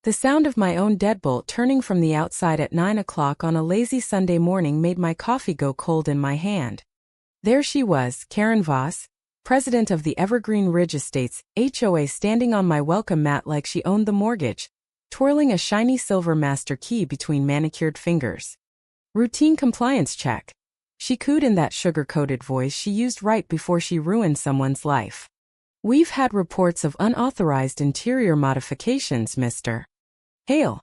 The sound of my own deadbolt turning from the outside at 9 o'clock on a lazy Sunday morning made my coffee go cold in my hand. There she was, Karen Voss, president of the Evergreen Ridge Estates, HOA, standing on my welcome mat like she owned the mortgage, twirling a shiny silver master key between manicured fingers. Routine compliance check. She cooed in that sugar-coated voice she used right before she ruined someone's life. We've had reports of unauthorized interior modifications, Mr. Hale.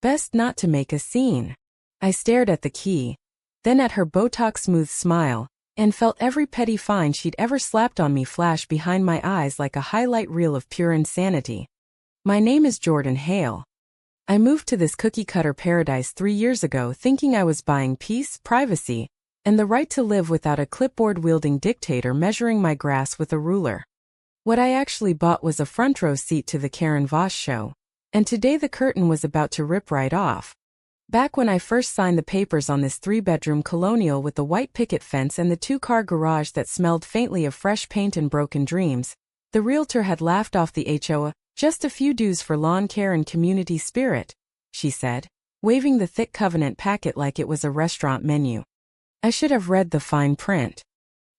Best not to make a scene. I stared at the key, then at her Botox-smooth smile, and felt every petty fine she'd ever slapped on me flash behind my eyes like a highlight reel of pure insanity. My name is Jordan Hale. I moved to this cookie-cutter paradise 3 years ago thinking I was buying peace, privacy, and the right to live without a clipboard-wielding dictator measuring my grass with a ruler. What I actually bought was a front-row seat to the Karen Voss show, and today the curtain was about to rip right off. Back when I first signed the papers on this 3-bedroom colonial with the white picket fence and the 2-car garage that smelled faintly of fresh paint and broken dreams, the realtor had laughed off the HOA, "Just a few dues for lawn care and community spirit," she said, waving the thick covenant packet like it was a restaurant menu. I should have read the fine print.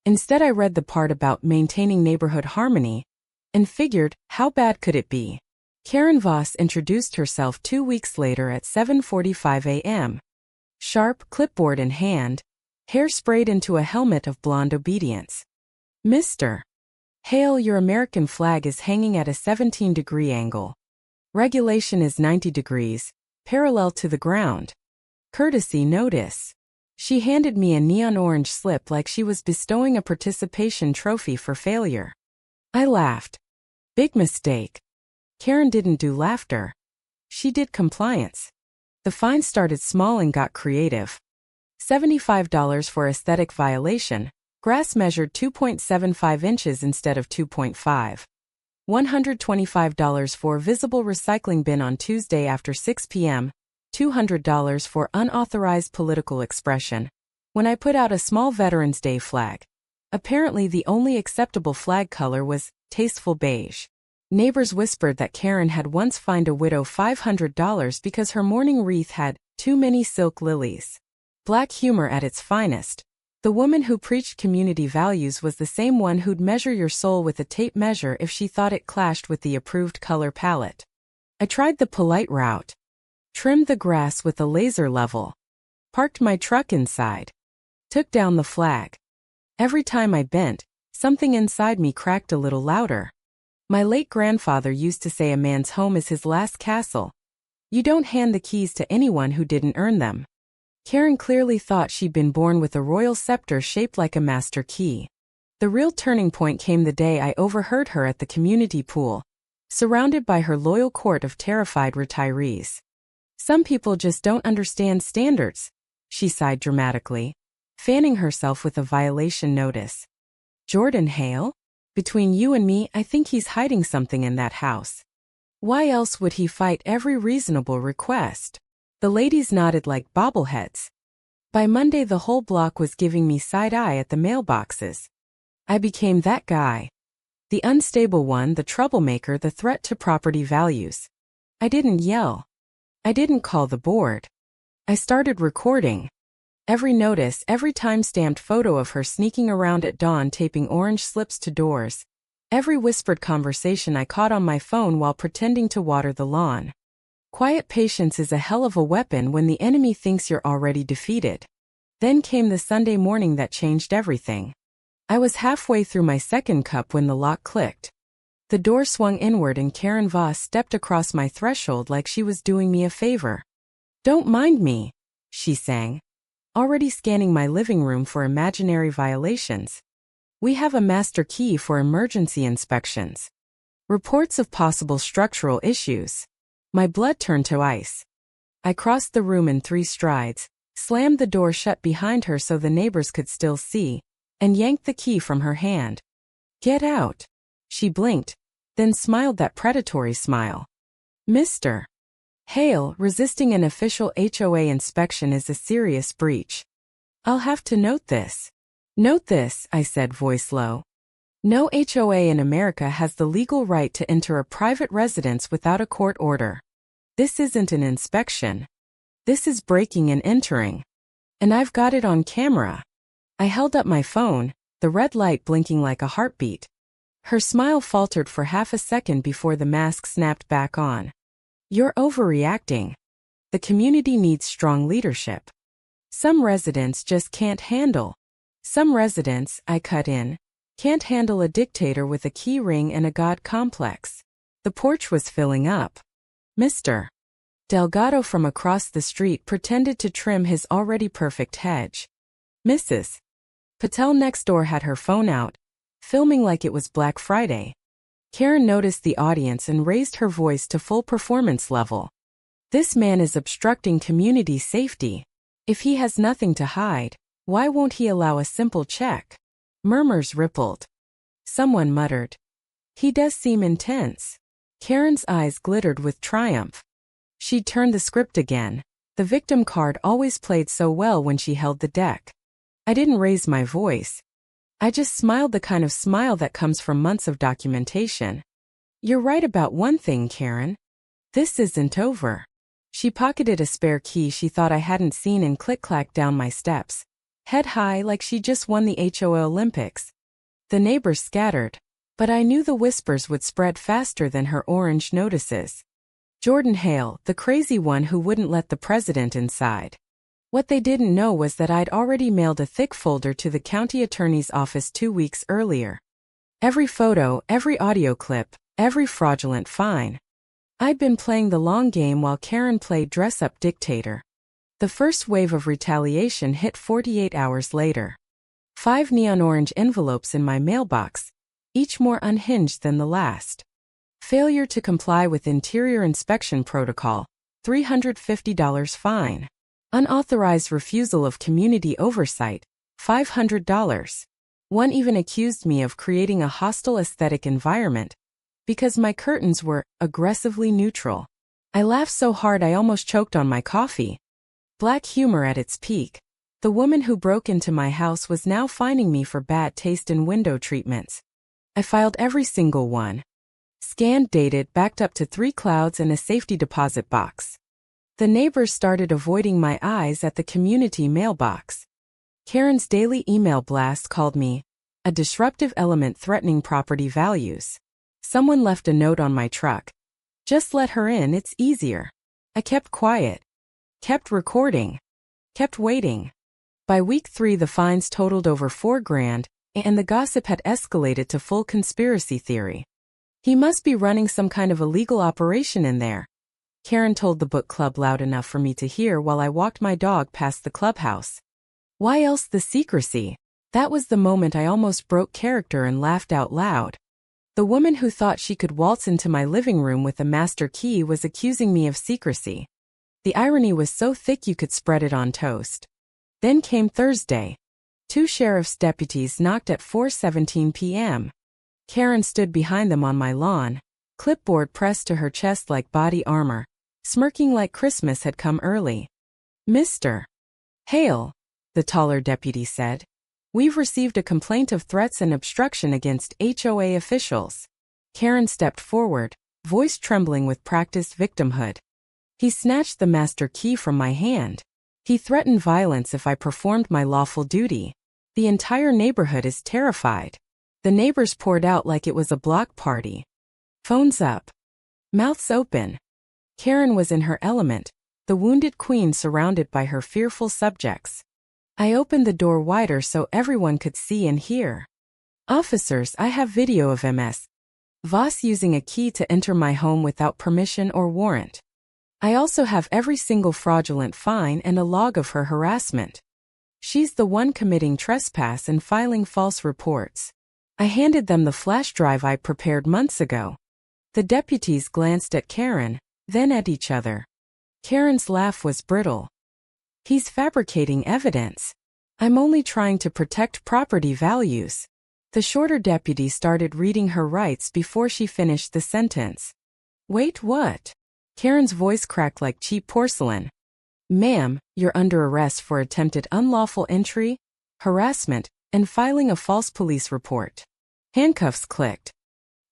Instead I read the part about maintaining neighborhood harmony, and figured, how bad could it be? Karen Voss introduced herself 2 weeks later at 7:45 a.m. Sharp, clipboard in hand, hair sprayed into a helmet of blonde obedience. "Mr. Hale, your American flag is hanging at a 17-degree angle. Regulation is 90 degrees, parallel to the ground. Courtesy notice." She handed me a neon orange slip like she was bestowing a participation trophy for failure. I laughed. Big mistake. Karen didn't do laughter. She did compliance. The fine started small and got creative. $75 for aesthetic violation. Grass measured 2.75 inches instead of 2.5. $125 for visible recycling bin on Tuesday after 6 p.m., $200 for unauthorized political expression. When I put out a small Veterans Day flag. Apparently the only acceptable flag color was tasteful beige. Neighbors whispered that Karen had once fined a widow $500 because her mourning wreath had too many silk lilies. Black humor at its finest. The woman who preached community values was the same one who'd measure your soul with a tape measure if she thought it clashed with the approved color palette. I tried the polite route. Trimmed the grass with a laser level. Parked my truck inside. Took down the flag. Every time I bent, something inside me cracked a little louder. My late grandfather used to say a man's home is his last castle. You don't hand the keys to anyone who didn't earn them. Karen clearly thought she'd been born with a royal scepter shaped like a master key. The real turning point came the day I overheard her at the community pool, surrounded by her loyal court of terrified retirees. "Some people just don't understand standards," she sighed dramatically, fanning herself with a violation notice. "Jordan Hale? Between you and me, I think he's hiding something in that house. Why else would he fight every reasonable request?" The ladies nodded like bobbleheads. By Monday the whole block was giving me side-eye at the mailboxes. I became that guy. The unstable one, the troublemaker, the threat to property values. I didn't yell. I didn't call the board. I started recording. Every notice, every time-stamped photo of her sneaking around at dawn taping orange slips to doors. Every whispered conversation I caught on my phone while pretending to water the lawn. Quiet patience is a hell of a weapon when the enemy thinks you're already defeated. Then came the Sunday morning that changed everything. I was halfway through my second cup when the lock clicked. The door swung inward and Karen Voss stepped across my threshold like she was doing me a favor. "Don't mind me," she sang, already scanning my living room for imaginary violations. "We have a master key for emergency inspections. Reports of possible structural issues." My blood turned to ice. I crossed the room in 3 strides, slammed the door shut behind her so the neighbors could still see, and yanked the key from her hand. "Get out." She blinked, then smiled that predatory smile. "Mr. Hale, resisting an official HOA inspection is a serious breach. I'll have to note this." "Note this," I said, voice low. "No HOA in America has the legal right to enter a private residence without a court order. This isn't an inspection. This is breaking and entering. And I've got it on camera. I held up my phone, the red light blinking like a heartbeat. Her smile faltered for half a second before the mask snapped back on. You're overreacting. The community needs strong leadership. Some residents just can't handle. Some residents, I cut in, can't handle a dictator with a key ring and a god complex. The porch was filling up. Mr. Delgado from across the street pretended to trim his already perfect hedge. Mrs. Patel next door had her phone out, filming like it was Black Friday. Karen noticed the audience and raised her voice to full performance level. This man is obstructing community safety. If he has nothing to hide, why won't he allow a simple check? Murmurs rippled. Someone muttered, he does seem intense. Karen's eyes glittered with triumph. She turned the script again. The victim card always played so well when she held the deck. I didn't raise my voice. I just smiled, the kind of smile that comes from months of documentation. You're right about one thing, Karen. This isn't over. She pocketed a spare key she thought I hadn't seen and click-clacked down my steps, head high like she just won the HOA Olympics. The neighbors scattered, but I knew the whispers would spread faster than her orange notices. Jordan Hale, the crazy one who wouldn't let the president inside. What they didn't know was that I'd already mailed a thick folder to the county attorney's office 2 weeks earlier. Every photo, every audio clip, every fraudulent fine. I'd been playing the long game while Karen played dress-up dictator. The first wave of retaliation hit 48 hours later. 5 neon orange envelopes in my mailbox, each more unhinged than the last. Failure to comply with interior inspection protocol, $350 fine. Unauthorized refusal of community oversight, $500. One even accused me of creating a hostile aesthetic environment because my curtains were aggressively neutral. I laughed so hard I almost choked on my coffee. Black humor at its peak. The woman who broke into my house was now fining me for bad taste in window treatments. I filed every single one. Scanned, dated, backed up to 3 clouds and a safety deposit box. The neighbors started avoiding my eyes at the community mailbox. Karen's daily email blast called me a disruptive element threatening property values. Someone left a note on my truck. Just let her in, it's easier. I kept quiet. Kept recording. Kept waiting. By week 3 the fines totaled over $4 grand, and the gossip had escalated to full conspiracy theory. He must be running some kind of illegal operation in there. Karen told the book club loud enough for me to hear while I walked my dog past the clubhouse. Why else the secrecy? That was the moment I almost broke character and laughed out loud. The woman who thought she could waltz into my living room with a master key was accusing me of secrecy. The irony was so thick you could spread it on toast. Then came Thursday. 2 sheriff's deputies knocked at 4:17 p.m. Karen stood behind them on my lawn, clipboard pressed to her chest like body armor, smirking like Christmas had come early. Mr. Hale, the taller deputy said, we've received a complaint of threats and obstruction against HOA officials. Karen stepped forward, voice trembling with practiced victimhood. He snatched the master key from my hand. He threatened violence if I performed my lawful duty. The entire neighborhood is terrified. The neighbors poured out like it was a block party. Phones up. Mouths open. Karen was in her element, the wounded queen surrounded by her fearful subjects. I opened the door wider so everyone could see and hear. Officers, I have video of Ms. Voss using a key to enter my home without permission or warrant. I also have every single fraudulent fine and a log of her harassment. She's the one committing trespass and filing false reports. I handed them the flash drive I prepared months ago. The deputies glanced at Karen, then at each other. Karen's laugh was brittle. He's fabricating evidence. I'm only trying to protect property values. The shorter deputy started reading her rights before she finished the sentence. Wait, what? Karen's voice cracked like cheap porcelain. Ma'am, you're under arrest for attempted unlawful entry, harassment, and filing a false police report. Handcuffs clicked.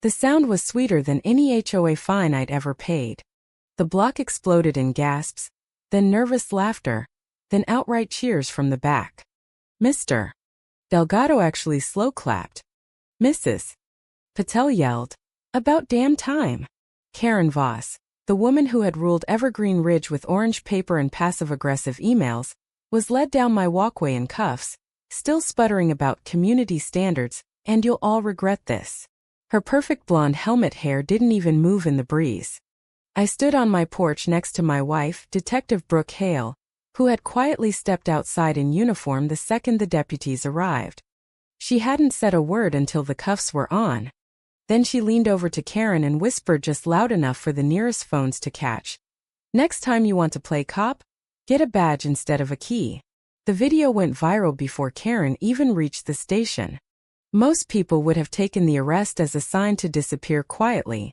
The sound was sweeter than any HOA fine I'd ever paid. The block exploded in gasps, then nervous laughter, then outright cheers from the back. Mr. Delgado actually slow-clapped. Mrs. Patel yelled, "About damn time." Karen Voss, the woman who had ruled Evergreen Ridge with orange paper and passive-aggressive emails, was led down my walkway in cuffs, still sputtering about community standards, and "you'll all regret this." Her perfect blonde helmet hair didn't even move in the breeze. I stood on my porch next to my wife, Detective Brooke Hale, who had quietly stepped outside in uniform the second the deputies arrived. She hadn't said a word until the cuffs were on. Then she leaned over to Karen and whispered just loud enough for the nearest phones to catch. "Next time you want to play cop, get a badge instead of a key." The video went viral before Karen even reached the station. Most people would have taken the arrest as a sign to disappear quietly.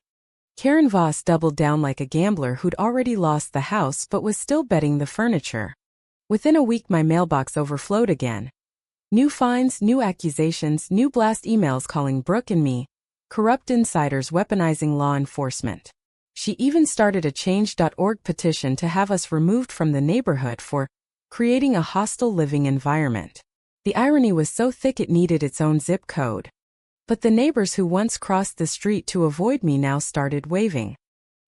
Karen Voss doubled down like a gambler who'd already lost the house but was still betting the furniture. Within a week my mailbox overflowed again. New fines, new accusations, new blast emails calling Brooke and me corrupt insiders weaponizing law enforcement. She even started a change.org petition to have us removed from the neighborhood for creating a hostile living environment. The irony was so thick it needed its own zip code. But the neighbors who once crossed the street to avoid me now started waving.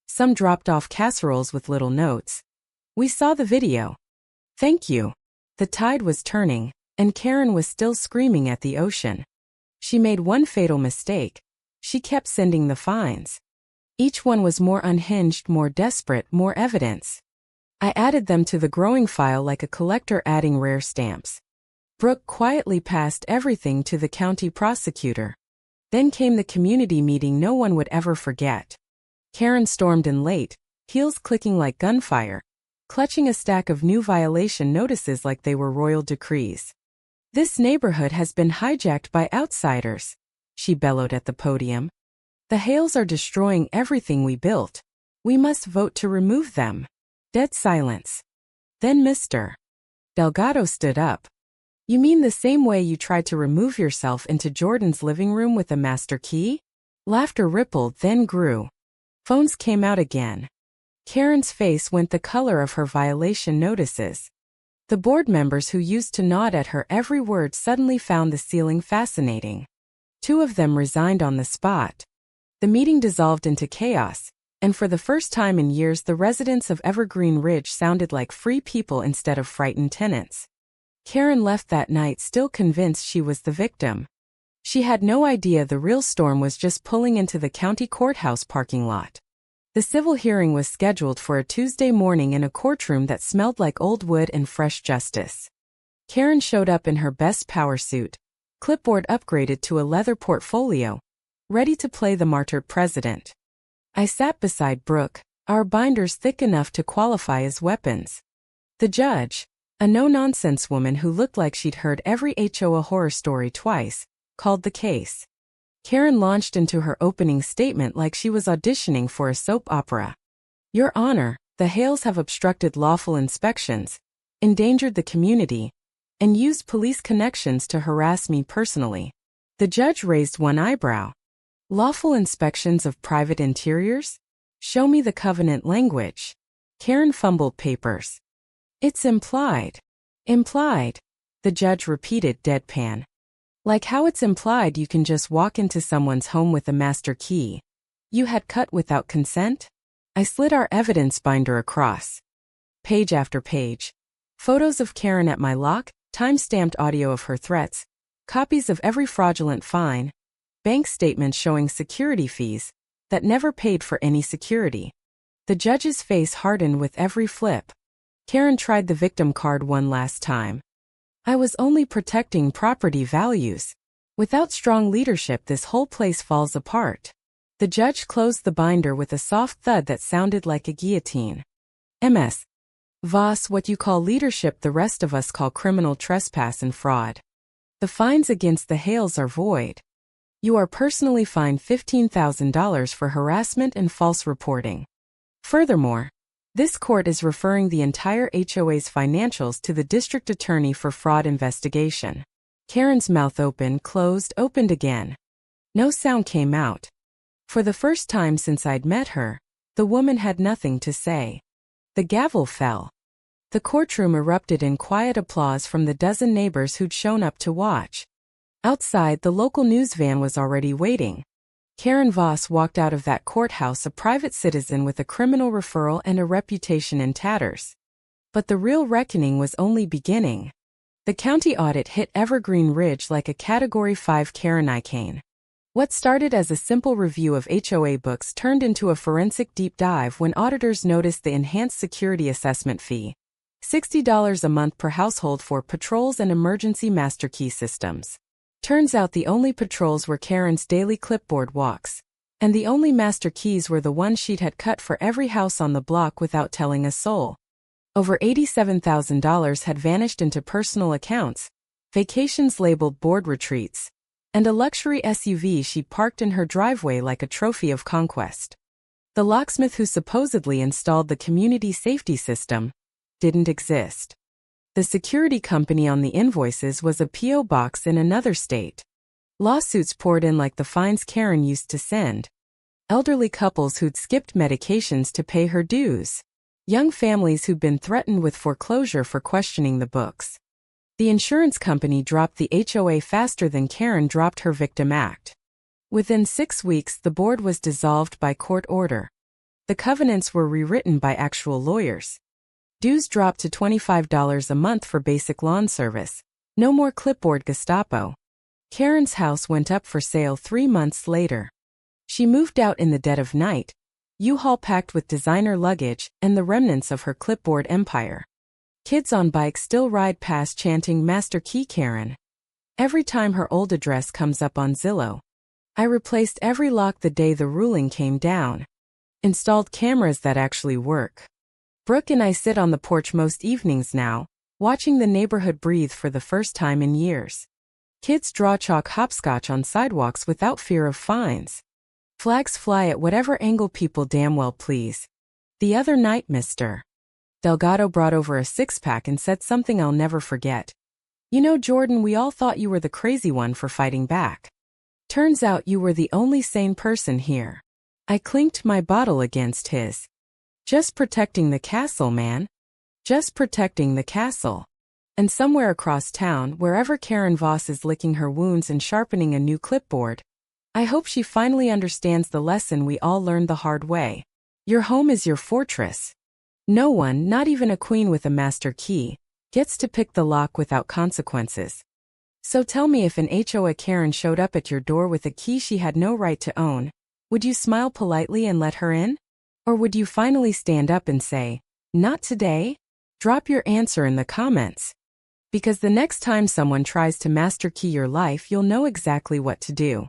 Some dropped off casseroles with little notes. "We saw the video. Thank you." The tide was turning, and Karen was still screaming at the ocean. She made one fatal mistake. She kept sending the fines. Each one was more unhinged, more desperate, more evidence. I added them to the growing file like a collector adding rare stamps. Brooke quietly passed everything to the county prosecutor. Then came the community meeting no one would ever forget. Karen stormed in late, heels clicking like gunfire, clutching a stack of new violation notices like they were royal decrees. "This neighborhood has been hijacked by outsiders," she bellowed at the podium. "The Hales are destroying everything we built. We must vote to remove them." Dead silence. Then Mr. Delgado stood up. "You mean the same way you tried to remove yourself into Jordan's living room with a master key?" Laughter rippled, then grew. Phones came out again. Karen's face went the color of her violation notices. The board members who used to nod at her every word suddenly found the ceiling fascinating. 2 of them resigned on the spot. The meeting dissolved into chaos, and for the first time in years the residents of Evergreen Ridge sounded like free people instead of frightened tenants. Karen left that night still convinced she was the victim. She had no idea the real storm was just pulling into the county courthouse parking lot. The civil hearing was scheduled for a Tuesday morning in a courtroom that smelled like old wood and fresh justice. Karen showed up in her best power suit, clipboard upgraded to a leather portfolio, ready to play the martyred president. I sat beside Brooke, our binders thick enough to qualify as weapons. The judge, a no-nonsense woman who looked like she'd heard every HOA horror story twice, called the case. Karen launched into her opening statement like she was auditioning for a soap opera. "Your Honor, the Hales have obstructed lawful inspections, endangered the community, and used police connections to harass me personally." The judge raised one eyebrow. "Lawful inspections of private interiors? Show me the covenant language." Karen fumbled papers. "It's implied." "Implied," the judge repeated deadpan. "Like how it's implied you can just walk into someone's home with a master key. You had cut without consent?" I slid our evidence binder across. Page after page. Photos of Karen at my lock, time-stamped audio of her threats, copies of every fraudulent fine, bank statements showing security fees that never paid for any security. The judge's face hardened with every flip. Karen tried the victim card one last time. "I was only protecting property values. Without strong leadership this whole place falls apart." The judge closed the binder with a soft thud that sounded like a guillotine. "Ms. Voss, what you call leadership the rest of us call criminal trespass and fraud. The fines against the Hales are void. You are personally fined $15,000 for harassment and false reporting. Furthermore, this court is referring the entire HOA's financials to the district attorney for fraud investigation." Karen's mouth opened, closed, opened again. No sound came out. For the first time since I'd met her, The woman had nothing to say. The gavel fell. The courtroom erupted in quiet applause from the dozen neighbors who'd shown up to watch. Outside, the local news van was already waiting. Karen Voss walked out of that courthouse a private citizen with a criminal referral and a reputation in tatters. But the real reckoning was only beginning. The county audit hit Evergreen Ridge like a Category 5 Karenicane. What started as a simple review of HOA books turned into a forensic deep dive when auditors noticed the enhanced security assessment fee. $60 a month per household for patrols and emergency master key systems. Turns out the only patrols were Karen's daily clipboard walks. And the only master keys were the ones she'd had cut for every house on the block without telling a soul. Over $87,000 had vanished into personal accounts, vacations labeled board retreats, and a luxury SUV she parked in her driveway like a trophy of conquest. The locksmith who supposedly installed the community safety system didn't exist. The security company on the invoices was a P.O. box in another state. Lawsuits poured in like the fines Karen used to send. Elderly couples who'd skipped medications to pay her dues. Young families who'd been threatened with foreclosure for questioning the books. The insurance company dropped the HOA faster than Karen dropped her Victim Act. Within 6 weeks, the board was dissolved by court order. The covenants were rewritten by actual lawyers. Dues dropped to $25 a month for basic lawn service. No more clipboard Gestapo. Karen's house went up for sale 3 months later. She moved out in the dead of night, U-Haul packed with designer luggage and the remnants of her clipboard empire. Kids on bikes still ride past chanting Master Key Karen. Every time her old address comes up on Zillow. I replaced every lock the day the ruling came down. Installed cameras that actually work. Brooke and I sit on the porch most evenings now, watching the neighborhood breathe for the first time in years. Kids draw chalk hopscotch on sidewalks without fear of fines. Flags fly at whatever angle people damn well please. The other night, Mr. Delgado brought over a six-pack and said something I'll never forget. You know, Jordan, we all thought you were the crazy one for fighting back. Turns out you were the only sane person here. I clinked my bottle against his. Just protecting the castle, man. Just protecting the castle. And somewhere across town, wherever Karen Voss is licking her wounds and sharpening a new clipboard, I hope she finally understands the lesson we all learned the hard way. Your home is your fortress. No one, not even a queen with a master key, gets to pick the lock without consequences. So tell me, if an HOA Karen showed up at your door with a key she had no right to own, would you smile politely and let her in? Or would you finally stand up and say, "Not today"? Drop your answer in the comments. Because the next time someone tries to master key your life, you'll know exactly what to do.